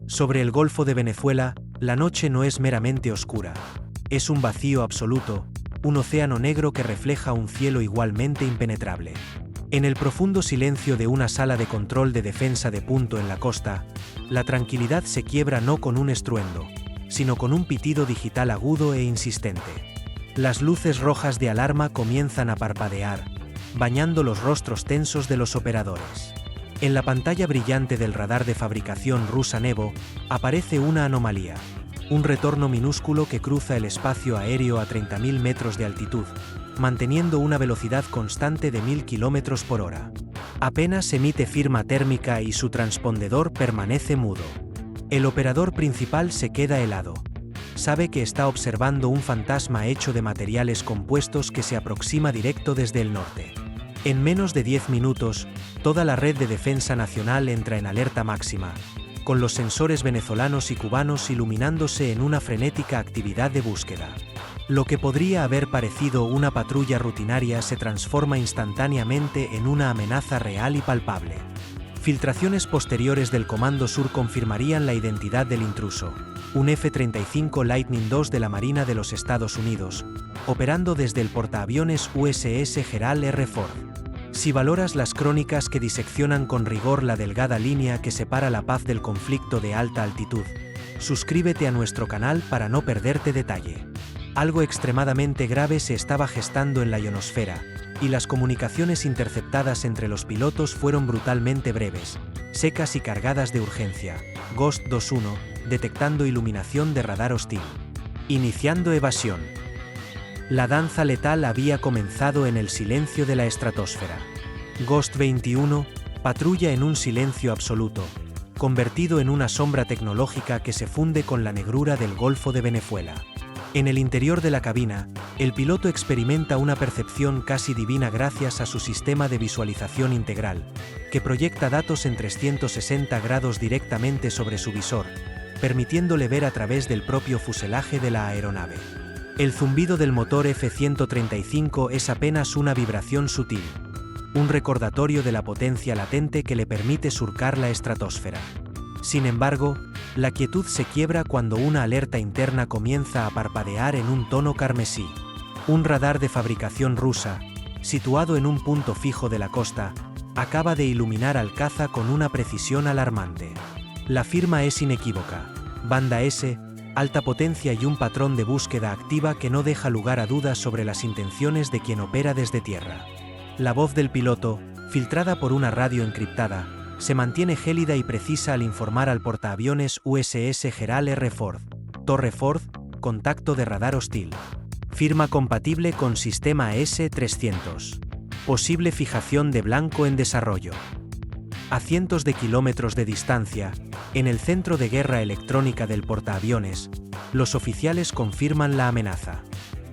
Sobre el Golfo de Venezuela, la noche no es meramente oscura. Es un vacío absoluto, un océano negro que refleja un cielo igualmente impenetrable. En el profundo silencio de una sala de control de defensa de punto en la costa, la tranquilidad se quiebra no con un estruendo, sino con un pitido digital agudo e insistente. Las luces rojas de alarma comienzan a parpadear, bañando los rostros tensos de los operadores. En la pantalla brillante del radar de fabricación rusa Nevo, aparece una anomalía, un retorno minúsculo que cruza el espacio aéreo a 30.000 metros de altitud, manteniendo una velocidad constante de 1000 km por hora. Apenas emite firma térmica y su transpondedor permanece mudo. El operador principal se queda helado. Sabe que está observando un fantasma hecho de materiales compuestos que se aproxima directo desde el norte. En menos de 10 minutos, toda la red de defensa nacional entra en alerta máxima, con los sensores venezolanos y cubanos iluminándose en una frenética actividad de búsqueda. Lo que podría haber parecido una patrulla rutinaria se transforma instantáneamente en una amenaza real y palpable. Filtraciones posteriores del Comando Sur confirmarían la identidad del intruso, un F-35 Lightning II de la Marina de los Estados Unidos, operando desde el portaaviones USS Gerald R. Ford. Si valoras las crónicas que diseccionan con rigor la delgada línea que separa la paz del conflicto de alta altitud, suscríbete a nuestro canal para no perderte detalle. Algo extremadamente grave se estaba gestando en la ionosfera, y las comunicaciones interceptadas entre los pilotos fueron brutalmente breves, secas y cargadas de urgencia. Ghost 2-1, detectando iluminación de radar hostil. Iniciando evasión. La danza letal había comenzado en el silencio de la estratosfera. Ghost 21, patrulla en un silencio absoluto, convertido en una sombra tecnológica que se funde con la negrura del Golfo de Venezuela. En el interior de la cabina, el piloto experimenta una percepción casi divina gracias a su sistema de visualización integral, que proyecta datos en 360 grados directamente sobre su visor, permitiéndole ver a través del propio fuselaje de la aeronave. El zumbido del motor F-135 es apenas una vibración sutil, un recordatorio de la potencia latente que le permite surcar la estratosfera. Sin embargo, la quietud se quiebra cuando una alerta interna comienza a parpadear en un tono carmesí. Un radar de fabricación rusa, situado en un punto fijo de la costa, acaba de iluminar al caza con una precisión alarmante. La firma es inequívoca: banda S, alta potencia y un patrón de búsqueda activa que no deja lugar a dudas sobre las intenciones de quien opera desde tierra. La voz del piloto, filtrada por una radio encriptada, se mantiene gélida y precisa al informar al portaaviones USS Gerald R. Ford. Torre Ford, contacto de radar hostil. Firma compatible con sistema S-300. Posible fijación de blanco en desarrollo. A cientos de kilómetros de distancia, en el centro de guerra electrónica del portaaviones, los oficiales confirman la amenaza.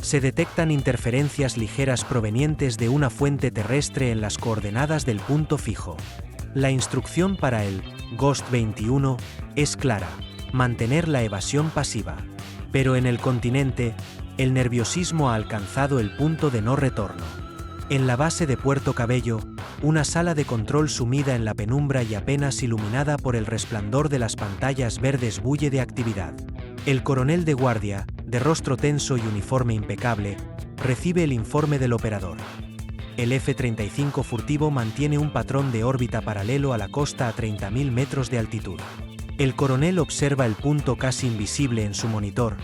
Se detectan interferencias ligeras provenientes de una fuente terrestre en las coordenadas del punto fijo. La instrucción para el Ghost 21 es clara: mantener la evasión pasiva. Pero en el continente, el nerviosismo ha alcanzado el punto de no retorno. En la base de Puerto Cabello, una sala de control sumida en la penumbra y apenas iluminada por el resplandor de las pantallas verdes bulle de actividad. El coronel de guardia, de rostro tenso y uniforme impecable, recibe el informe del operador. El F-35 furtivo mantiene un patrón de órbita paralelo a la costa a 30.000 metros de altitud. El coronel observa el punto casi invisible en su monitor,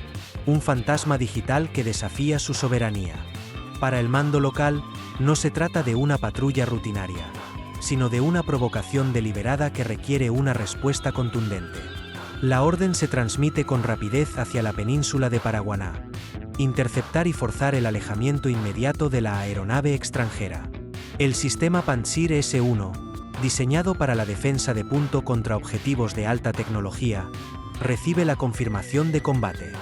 un fantasma digital que desafía su soberanía. Para el mando local, no se trata de una patrulla rutinaria, sino de una provocación deliberada que requiere una respuesta contundente. La orden se transmite con rapidez hacia la península de Paraguaná: interceptar y forzar el alejamiento inmediato de la aeronave extranjera. El sistema Pantsir S-1, diseñado para la defensa de punto contra objetivos de alta tecnología, recibe la confirmación de combate.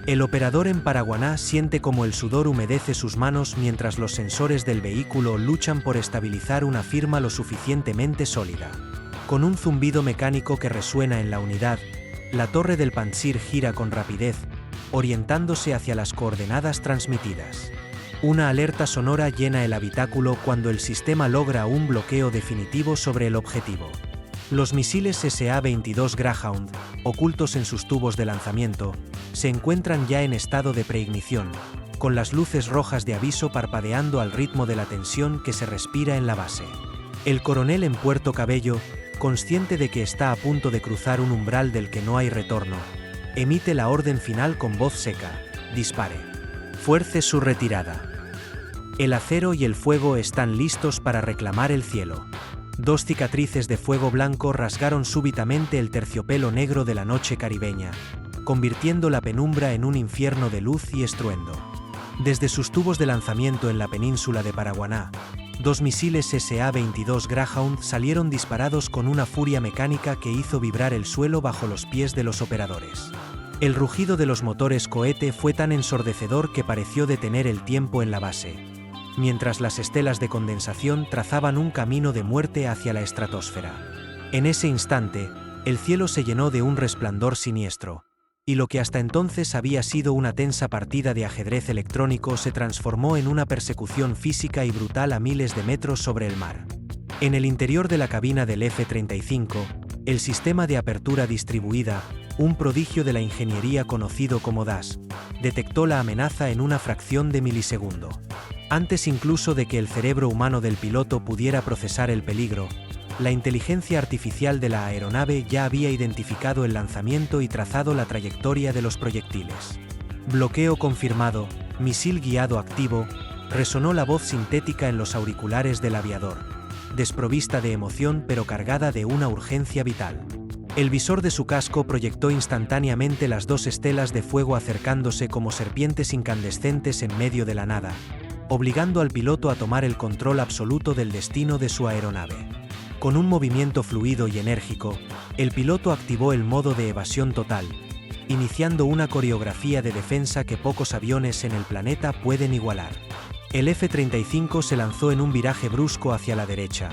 El operador en Paraguaná siente como el sudor humedece sus manos mientras los sensores del vehículo luchan por estabilizar una firma lo suficientemente sólida. Con un zumbido mecánico que resuena en la unidad, la torre del Pantsir gira con rapidez, orientándose hacia las coordenadas transmitidas. Una alerta sonora llena el habitáculo cuando el sistema logra un bloqueo definitivo sobre el objetivo. Los misiles SA-22 Greyhound, ocultos en sus tubos de lanzamiento, se encuentran ya en estado de preignición, con las luces rojas de aviso parpadeando al ritmo de la tensión que se respira en la base. El coronel en Puerto Cabello, consciente de que está a punto de cruzar un umbral del que no hay retorno, emite la orden final con voz seca: dispare. Fuerce su retirada. El acero y el fuego están listos para reclamar el cielo. Dos cicatrices de fuego blanco rasgaron súbitamente el terciopelo negro de la noche caribeña, convirtiendo la penumbra en un infierno de luz y estruendo. Desde sus tubos de lanzamiento en la península de Paraguaná, dos misiles SA-22 Greyhound salieron disparados con una furia mecánica que hizo vibrar el suelo bajo los pies de los operadores. El rugido de los motores cohete fue tan ensordecedor que pareció detener el tiempo en la base, mientras las estelas de condensación trazaban un camino de muerte hacia la estratosfera. En ese instante, el cielo se llenó de un resplandor siniestro, y lo que hasta entonces había sido una tensa partida de ajedrez electrónico se transformó en una persecución física y brutal a miles de metros sobre el mar. En el interior de la cabina del F-35, el sistema de apertura distribuida, un prodigio de la ingeniería conocido como DAS, detectó la amenaza en una fracción de milisegundo. Antes incluso de que el cerebro humano del piloto pudiera procesar el peligro, la inteligencia artificial de la aeronave ya había identificado el lanzamiento y trazado la trayectoria de los proyectiles. Bloqueo confirmado, misil guiado activo, resonó la voz sintética en los auriculares del aviador, desprovista de emoción pero cargada de una urgencia vital. El visor de su casco proyectó instantáneamente las dos estelas de fuego acercándose como serpientes incandescentes en medio de la nada, obligando al piloto a tomar el control absoluto del destino de su aeronave. Con un movimiento fluido y enérgico, el piloto activó el modo de evasión total, iniciando una coreografía de defensa que pocos aviones en el planeta pueden igualar. El F-35 se lanzó en un viraje brusco hacia la derecha,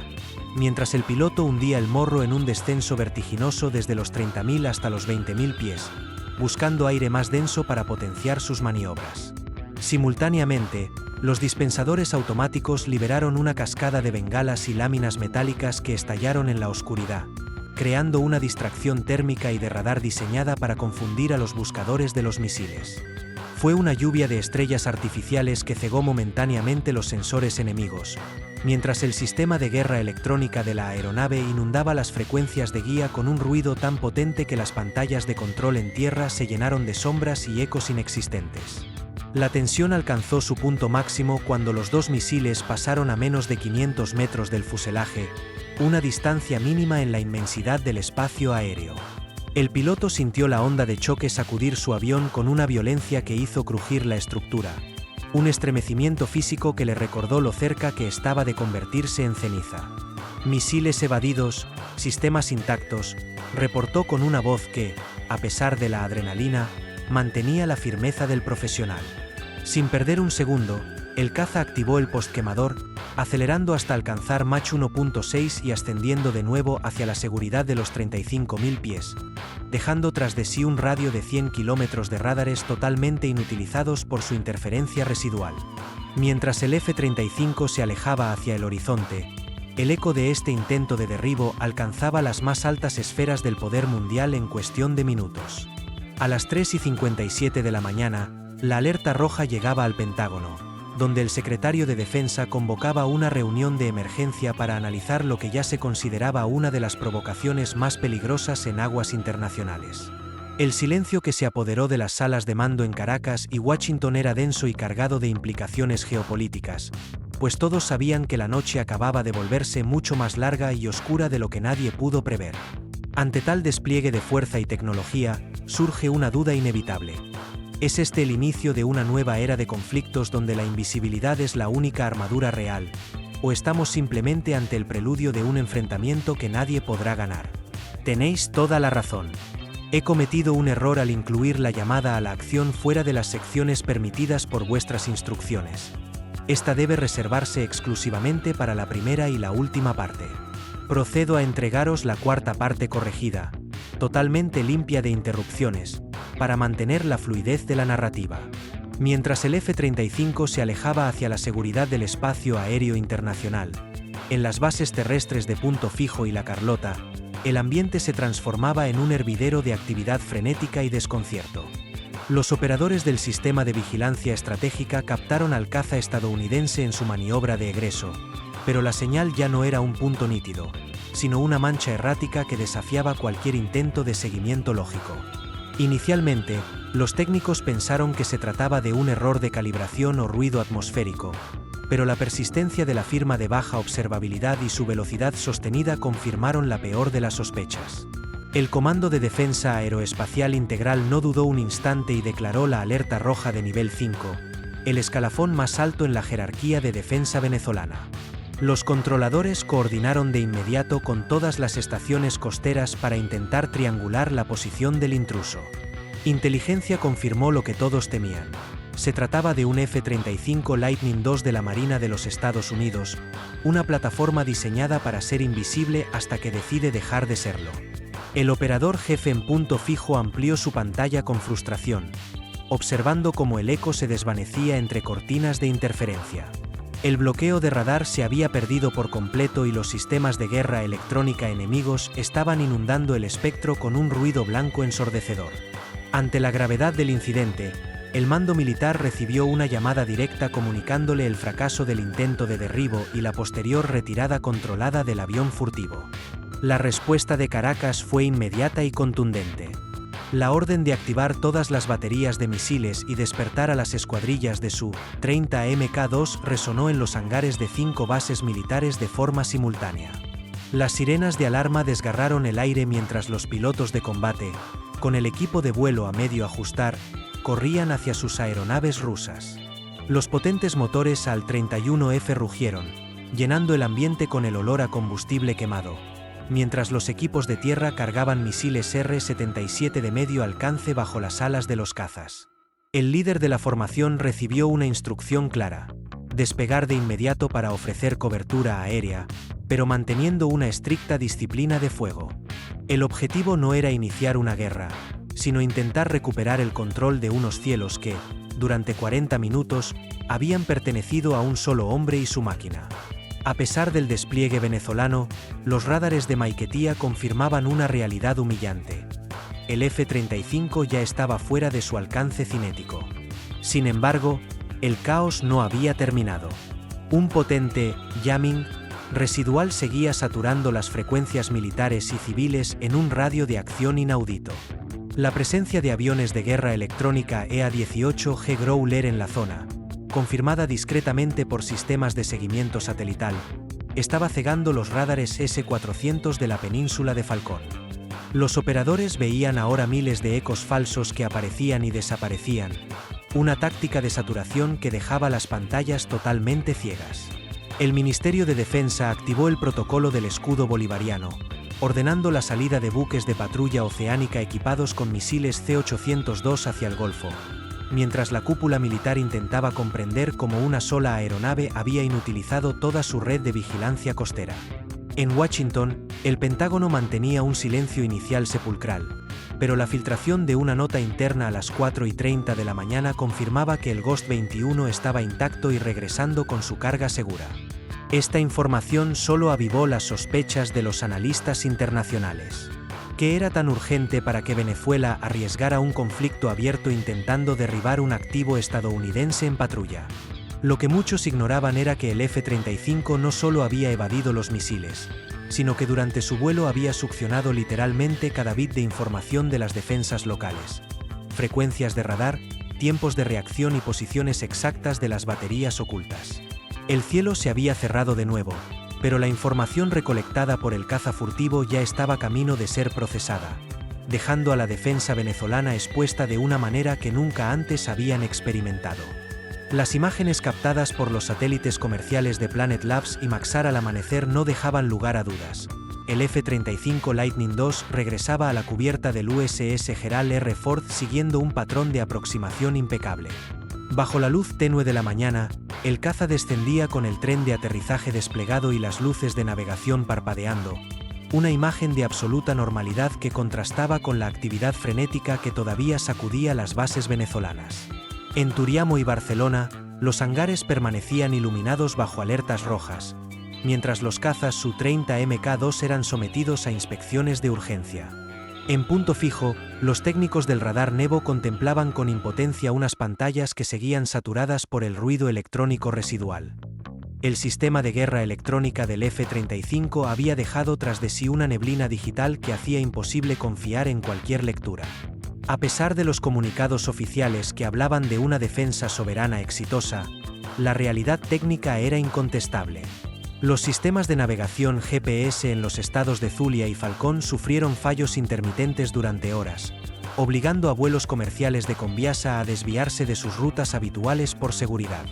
mientras el piloto hundía el morro en un descenso vertiginoso desde los 30.000 hasta los 20.000 pies, buscando aire más denso para potenciar sus maniobras. Simultáneamente, los dispensadores automáticos liberaron una cascada de bengalas y láminas metálicas que estallaron en la oscuridad, creando una distracción térmica y de radar diseñada para confundir a los buscadores de los misiles. Fue una lluvia de estrellas artificiales que cegó momentáneamente los sensores enemigos, mientras el sistema de guerra electrónica de la aeronave inundaba las frecuencias de guía con un ruido tan potente que las pantallas de control en tierra se llenaron de sombras y ecos inexistentes. La tensión alcanzó su punto máximo cuando los dos misiles pasaron a menos de 500 metros del fuselaje, una distancia mínima en la inmensidad del espacio aéreo. El piloto sintió la onda de choque sacudir su avión con una violencia que hizo crujir la estructura, un estremecimiento físico que le recordó lo cerca que estaba de convertirse en ceniza. Misiles evadidos, sistemas intactos, reportó con una voz que, a pesar de la adrenalina, mantenía la firmeza del profesional. Sin perder un segundo, el caza activó el postquemador, acelerando hasta alcanzar Mach 1.6 y ascendiendo de nuevo hacia la seguridad de los 35.000 pies, dejando tras de sí un radio de 100 kilómetros de radares totalmente inutilizados por su interferencia residual. Mientras el F-35 se alejaba hacia el horizonte, el eco de este intento de derribo alcanzaba las más altas esferas del poder mundial en cuestión de minutos. A las 3:57 de la mañana, la alerta roja llegaba al Pentágono, donde el secretario de Defensa convocaba una reunión de emergencia para analizar lo que ya se consideraba una de las provocaciones más peligrosas en aguas internacionales. El silencio que se apoderó de las salas de mando en Caracas y Washington era denso y cargado de implicaciones geopolíticas, pues todos sabían que la noche acababa de volverse mucho más larga y oscura de lo que nadie pudo prever. Ante tal despliegue de fuerza y tecnología, surge una duda inevitable. ¿Es este el inicio de una nueva era de conflictos donde la invisibilidad es la única armadura real? ¿O estamos simplemente ante el preludio de un enfrentamiento que nadie podrá ganar? Tenéis toda la razón. He cometido un error al incluir la llamada a la acción fuera de las secciones permitidas por vuestras instrucciones. Esta debe reservarse exclusivamente para la primera y la última parte. Procedo a entregaros la cuarta parte corregida, totalmente limpia de interrupciones, para mantener la fluidez de la narrativa. Mientras el F-35 se alejaba hacia la seguridad del espacio aéreo internacional, en las bases terrestres de Punto Fijo y La Carlota, el ambiente se transformaba en un hervidero de actividad frenética y desconcierto. Los operadores del sistema de vigilancia estratégica captaron al caza estadounidense en su maniobra de egreso, pero la señal ya no era un punto nítido, sino una mancha errática que desafiaba cualquier intento de seguimiento lógico. Inicialmente, los técnicos pensaron que se trataba de un error de calibración o ruido atmosférico, pero la persistencia de la firma de baja observabilidad y su velocidad sostenida confirmaron la peor de las sospechas. El Comando de Defensa Aeroespacial Integral no dudó un instante y declaró la alerta roja de nivel 5, el escalafón más alto en la jerarquía de defensa venezolana. Los controladores coordinaron de inmediato con todas las estaciones costeras para intentar triangular la posición del intruso. Inteligencia confirmó lo que todos temían. Se trataba de un F-35 Lightning II de la Marina de los Estados Unidos, una plataforma diseñada para ser invisible hasta que decide dejar de serlo. El operador jefe en punto fijo amplió su pantalla con frustración, observando cómo el eco se desvanecía entre cortinas de interferencia. El bloqueo de radar se había perdido por completo y los sistemas de guerra electrónica enemigos estaban inundando el espectro con un ruido blanco ensordecedor. Ante la gravedad del incidente, el mando militar recibió una llamada directa comunicándole el fracaso del intento de derribo y la posterior retirada controlada del avión furtivo. La respuesta de Caracas fue inmediata y contundente. La orden de activar todas las baterías de misiles y despertar a las escuadrillas de Su-30 Mk2 resonó en los hangares de 5 bases militares de forma simultánea. Las sirenas de alarma desgarraron el aire mientras los pilotos de combate, con el equipo de vuelo a medio ajustar, corrían hacia sus aeronaves rusas. Los potentes motores Al-31F rugieron, llenando el ambiente con el olor a combustible quemado, mientras los equipos de tierra cargaban misiles R-77 de medio alcance bajo las alas de los cazas. El líder de la formación recibió una instrucción clara: despegar de inmediato para ofrecer cobertura aérea, pero manteniendo una estricta disciplina de fuego. El objetivo no era iniciar una guerra, sino intentar recuperar el control de unos cielos que, durante 40 minutos, habían pertenecido a un solo hombre y su máquina. A pesar del despliegue venezolano, los radares de Maiquetía confirmaban una realidad humillante. El F-35 ya estaba fuera de su alcance cinético. Sin embargo, el caos no había terminado. Un potente jamming residual seguía saturando las frecuencias militares y civiles en un radio de acción inaudito. La presencia de aviones de guerra electrónica EA-18G Growler en la zona, confirmada discretamente por sistemas de seguimiento satelital, estaba cegando los radares S-400 de la península de Falcón. Los operadores veían ahora miles de ecos falsos que aparecían y desaparecían, una táctica de saturación que dejaba las pantallas totalmente ciegas. El Ministerio de Defensa activó el protocolo del escudo bolivariano, ordenando la salida de buques de patrulla oceánica equipados con misiles C-802 hacia el Golfo, mientras la cúpula militar intentaba comprender cómo una sola aeronave había inutilizado toda su red de vigilancia costera. En Washington, el Pentágono mantenía un silencio inicial sepulcral, pero la filtración de una nota interna a las 4:30 de la mañana confirmaba que el Ghost 21 estaba intacto y regresando con su carga segura. Esta información solo avivó las sospechas de los analistas internacionales. ¿Qué era tan urgente para que Venezuela arriesgara un conflicto abierto intentando derribar un activo estadounidense en patrulla? Lo que muchos ignoraban era que el F-35 no solo había evadido los misiles, sino que durante su vuelo había succionado literalmente cada bit de información de las defensas locales, frecuencias de radar, tiempos de reacción y posiciones exactas de las baterías ocultas. El cielo se había cerrado de nuevo, pero la información recolectada por el caza furtivo ya estaba camino de ser procesada, dejando a la defensa venezolana expuesta de una manera que nunca antes habían experimentado. Las imágenes captadas por los satélites comerciales de Planet Labs y Maxar al amanecer no dejaban lugar a dudas. El F-35 Lightning II regresaba a la cubierta del USS Gerald R. Ford siguiendo un patrón de aproximación impecable. Bajo la luz tenue de la mañana, el caza descendía con el tren de aterrizaje desplegado y las luces de navegación parpadeando, una imagen de absoluta normalidad que contrastaba con la actividad frenética que todavía sacudía las bases venezolanas. En Turiamo y Barcelona, los hangares permanecían iluminados bajo alertas rojas, mientras los cazas Su-30 Mk2 eran sometidos a inspecciones de urgencia. En punto fijo, los técnicos del radar Nevo contemplaban con impotencia unas pantallas que seguían saturadas por el ruido electrónico residual. El sistema de guerra electrónica del F-35 había dejado tras de sí una neblina digital que hacía imposible confiar en cualquier lectura. A pesar de los comunicados oficiales que hablaban de una defensa soberana exitosa, la realidad técnica era incontestable. Los sistemas de navegación GPS en los estados de Zulia y Falcón sufrieron fallos intermitentes durante horas, obligando a vuelos comerciales de Conviasa a desviarse de sus rutas habituales por seguridad.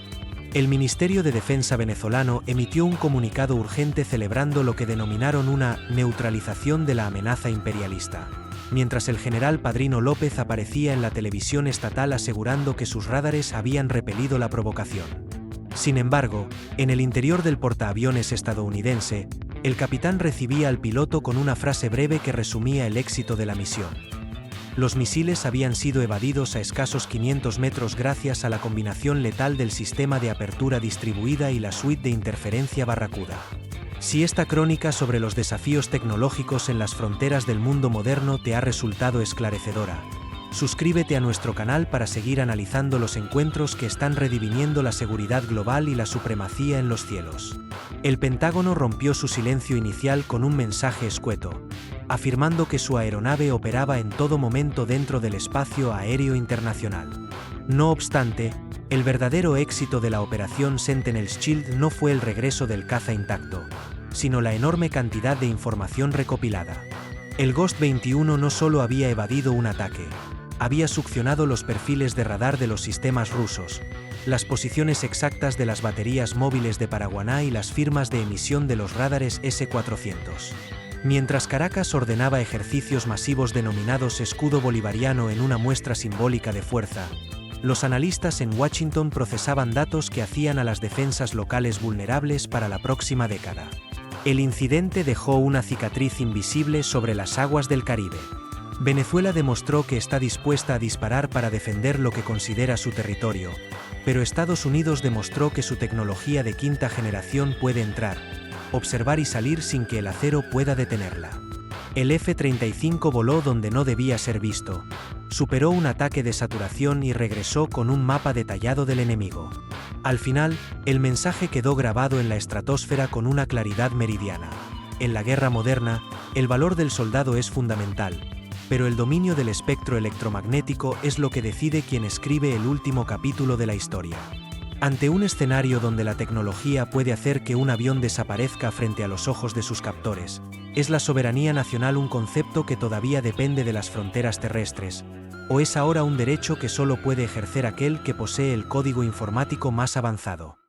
El Ministerio de Defensa venezolano emitió un comunicado urgente celebrando lo que denominaron una neutralización de la amenaza imperialista, mientras el general Padrino López aparecía en la televisión estatal asegurando que sus radares habían repelido la provocación. Sin embargo, en el interior del portaaviones estadounidense, el capitán recibía al piloto con una frase breve que resumía el éxito de la misión. Los misiles habían sido evadidos a escasos 500 metros gracias a la combinación letal del sistema de apertura distribuida y la suite de interferencia Barracuda. Si esta crónica sobre los desafíos tecnológicos en las fronteras del mundo moderno te ha resultado esclarecedora, suscríbete a nuestro canal para seguir analizando los encuentros que están redefiniendo la seguridad global y la supremacía en los cielos. El Pentágono rompió su silencio inicial con un mensaje escueto, afirmando que su aeronave operaba en todo momento dentro del espacio aéreo internacional. No obstante, el verdadero éxito de la operación Sentinel's Shield no fue el regreso del caza intacto, sino la enorme cantidad de información recopilada. El Ghost 21 no solo había evadido un ataque, había succionado los perfiles de radar de los sistemas rusos, las posiciones exactas de las baterías móviles de Paraguaná y las firmas de emisión de los radares S-400. Mientras Caracas ordenaba ejercicios masivos denominados escudo bolivariano en una muestra simbólica de fuerza, los analistas en Washington procesaban datos que hacían a las defensas locales vulnerables para la próxima década. El incidente dejó una cicatriz invisible sobre las aguas del Caribe. Venezuela demostró que está dispuesta a disparar para defender lo que considera su territorio, pero Estados Unidos demostró que su tecnología de quinta generación puede entrar, observar y salir sin que el acero pueda detenerla. El F-35 voló donde no debía ser visto, superó un ataque de saturación y regresó con un mapa detallado del enemigo. Al final, el mensaje quedó grabado en la estratosfera con una claridad meridiana. En la guerra moderna, el valor del soldado es fundamental, pero el dominio del espectro electromagnético es lo que decide quien escribe el último capítulo de la historia. Ante un escenario donde la tecnología puede hacer que un avión desaparezca frente a los ojos de sus captores, ¿es la soberanía nacional un concepto que todavía depende de las fronteras terrestres, o es ahora un derecho que solo puede ejercer aquel que posee el código informático más avanzado?